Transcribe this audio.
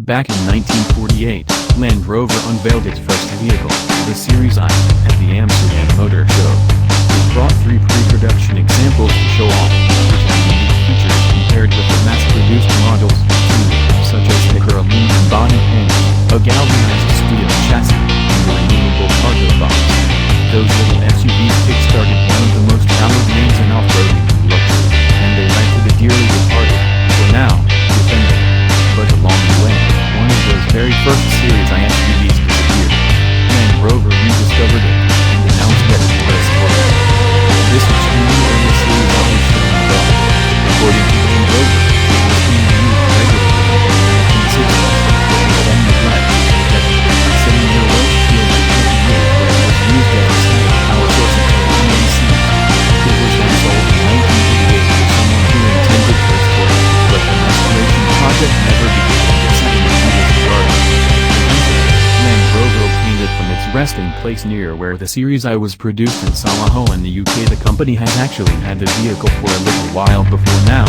Back in 1948, Land Rover unveiled its first vehicle, the Series I, at the Amsterdam Motor Show. It brought 3 pre-production examples to show off, which had unique features compared with the mass-produced models, too, such as thicker aluminum body and a galvanized steel chassis, and a removable cargo box. Those little SUVs kick-started one of the most hallowed names in off-roading and luxury, and they led to the dearly departed, for now, Defender. But along the way, one of those very first Series I SUVs disappeared. Land Rover rediscovered it, and announced that it was stolen. This extremely early Series I was shown above. According to Land Rover, it was being used regularly in the 1960s, but was then neglected and rejected, sitting near Welsh Field for 20 years where it was used as a standard power source until 1986. It was then sold in 1988 to someone who intended to restore it, but the restoration project never began and it sat in the previous garden. Eventually, Land Rover obtained it from its resting place near where the Series I was produced in Solihull in the UK. The company has actually had the vehicle for a little while before now.